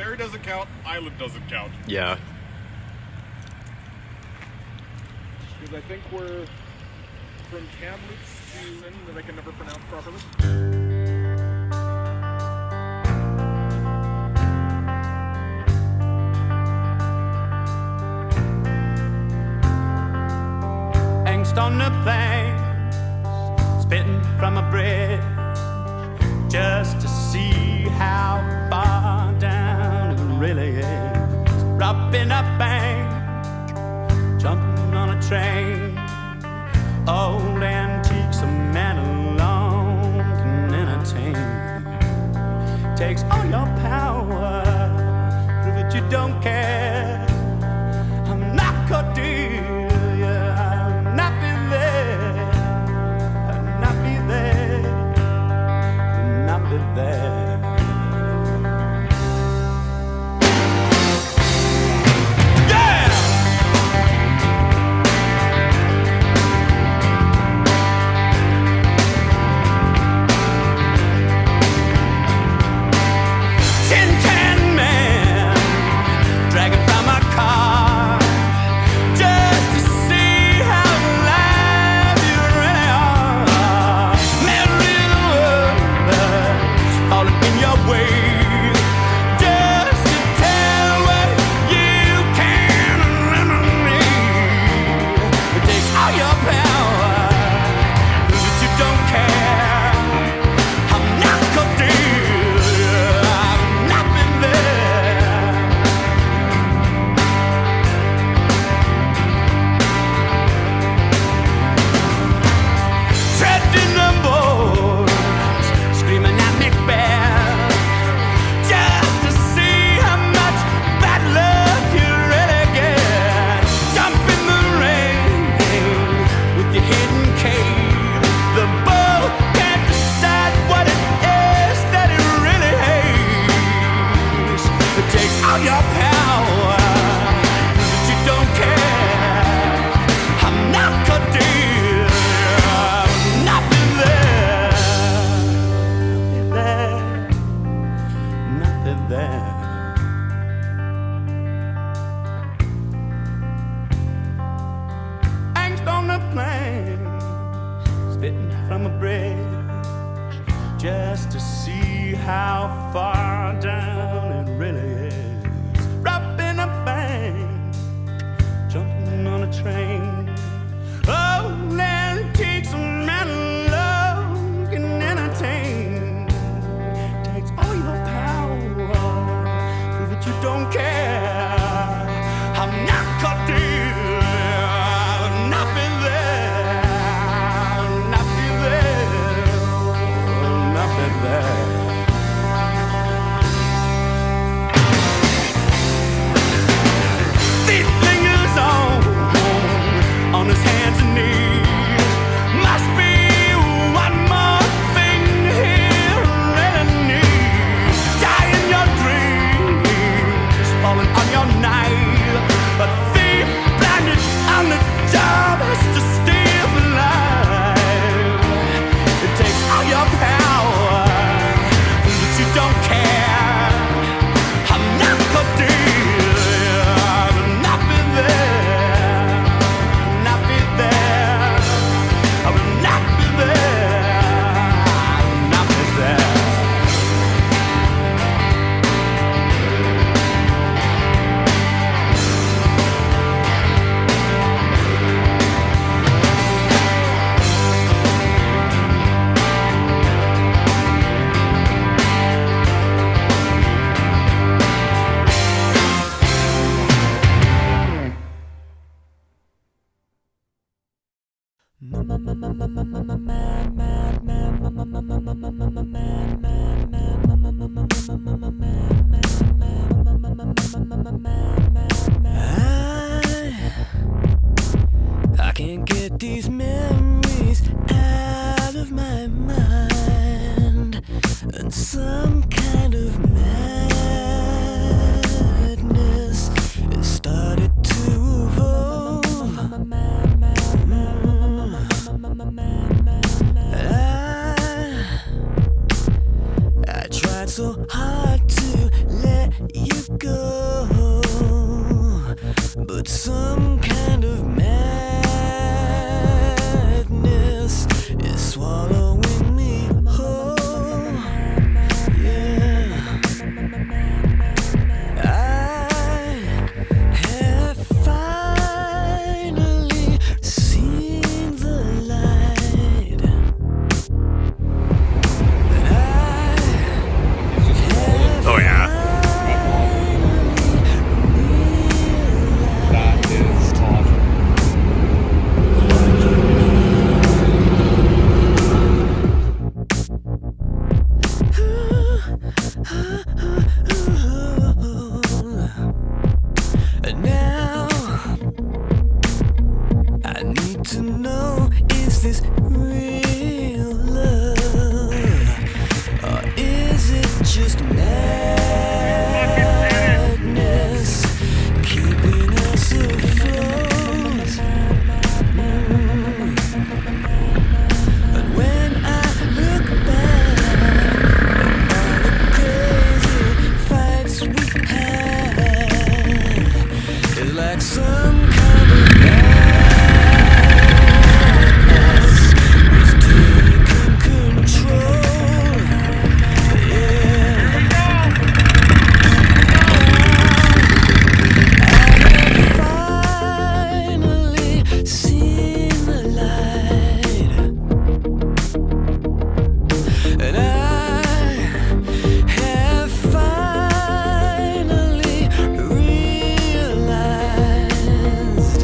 Ferry doesn't count. Island doesn't count. Yeah. Because I think we're from Kamloops to Lynn that I can never pronounce properly. Angst on the plains, spitting from a bridge, just to see how far down it really is. Robbing a bank, jumping on a train, old antiques a man alone can entertain. Takes all your power, prove that you don't care. I'm not Cordelia. Spitting from a bridge, just to see how far down it really is. Robbing a bank, jumping on a train, old antiques a man alone can entertain. Takes all your power, prove that you don't care. I'm not Cordelia, I've not been there, not been there, not been there. Feet lingers on his hands and knees. Must be one more thing he really needs. Die in your dreams, falling on your night. A thief blinded on the job has to steal the life. It takes all your power, but you don't care. I'm not Cordelia, I've not been there, not been there. I will not be there, not be there. I can't get these memories out of my mind, and some kind of madness has started to evolve. I tried so hard to let you but some kind of madness is swallowing me whole. Yeah, I have finally seen the light. Oh yeah. That is awesome. And now I need to know, is this real love? Or is it just madness keeping us afloat? But when I look back at all the crazy fights we had, it's like some kind of madness was taking control. Yeah. I have finally seen the light, and I have finally realized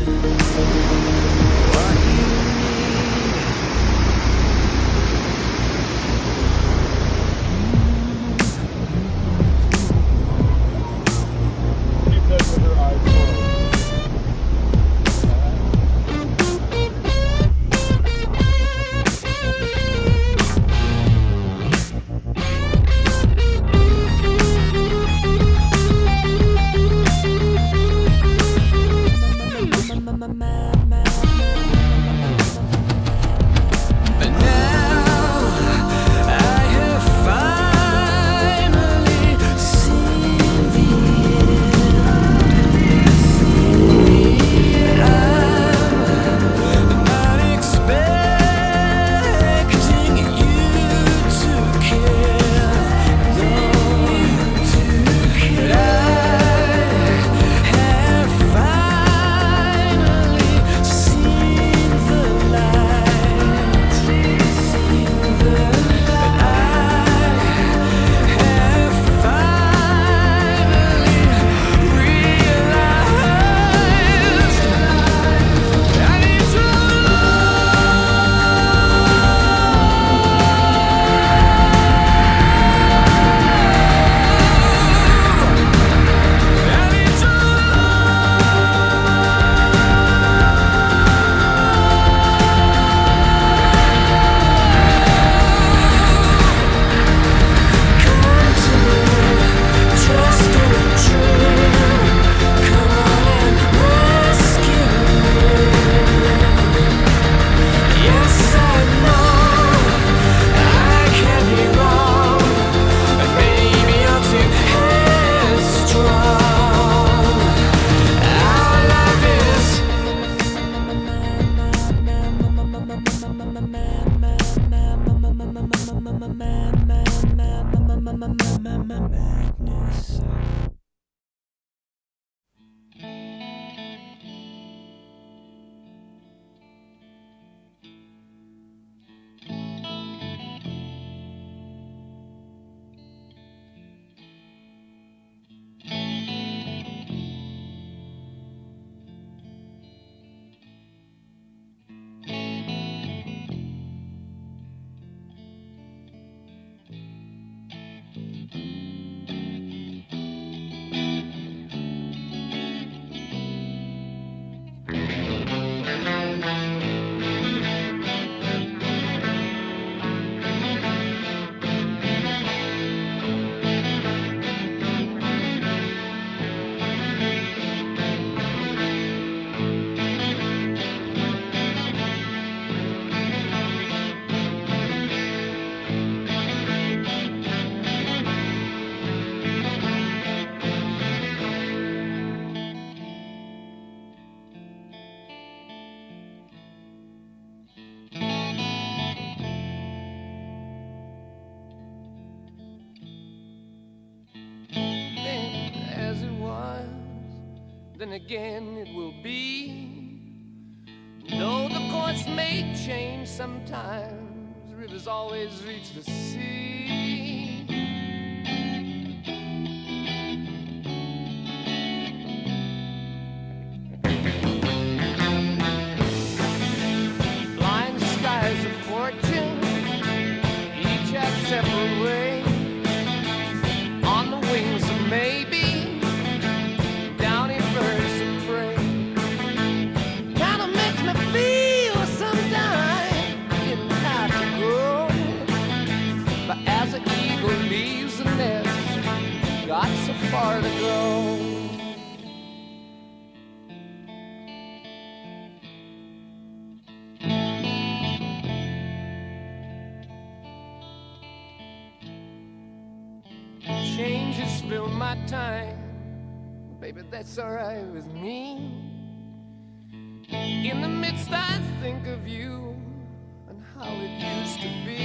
what you need. She said with her eyes closed. But now I have finally seen the end. I'm not expecting you to care, no. But I have finally seen the light, and I have finally realized I need to madness. then again it will be. Though the course may change sometimes, rivers always reach the sea. Blind skies of fortune, each have separate ways. On the wings of maybe, downy birds of prey. Kinda makes me feel sometimes I didn't have to go. But as an eagle leaves the nest, got so far to go. Changes fill my time, baby, that's alright with me. In the midst I think of you and how it used to be.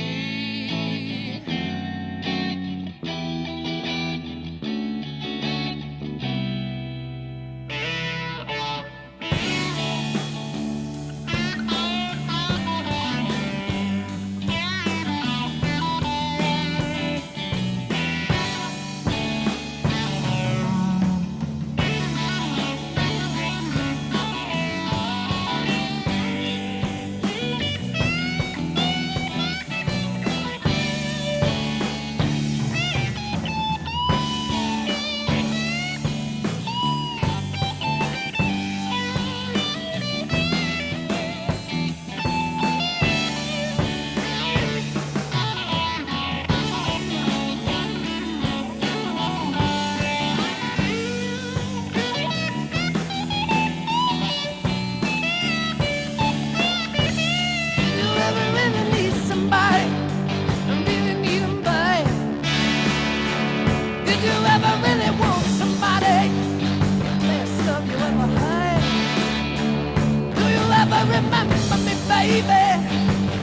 Remember me, baby,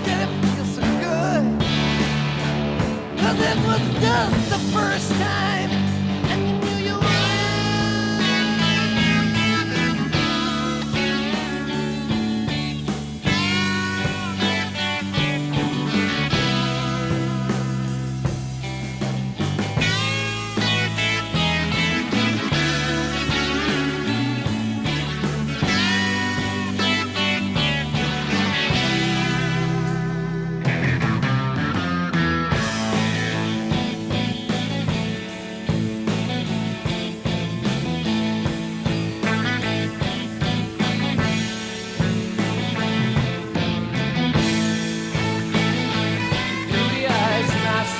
did it feel so good? 'Cause it was just the first time, and you knew you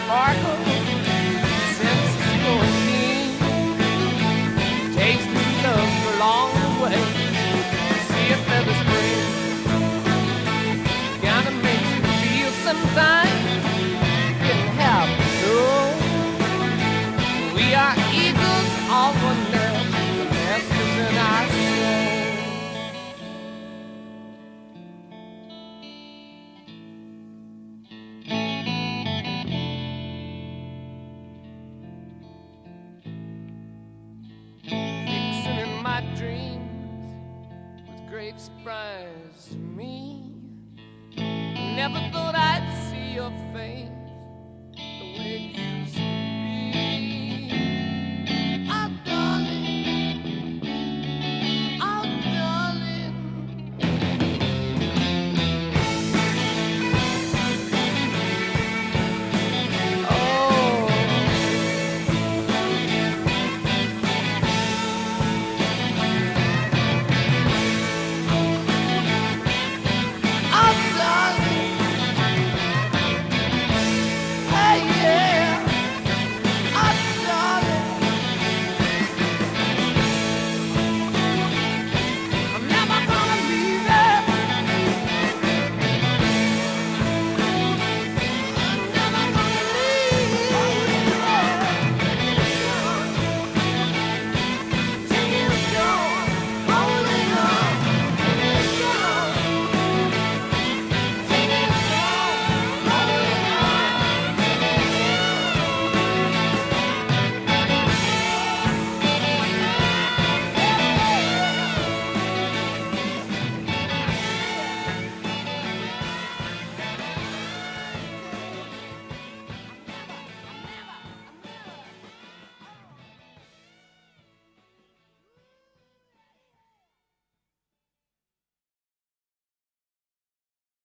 sparkle, senses going keen, tasting love along the way. See if feathers spring, kinda makes you feel sometimes getting happy. So we are eagles, all one nest, the nest is in our soul. My dreams with great surprise to me. Never thought I'd see your face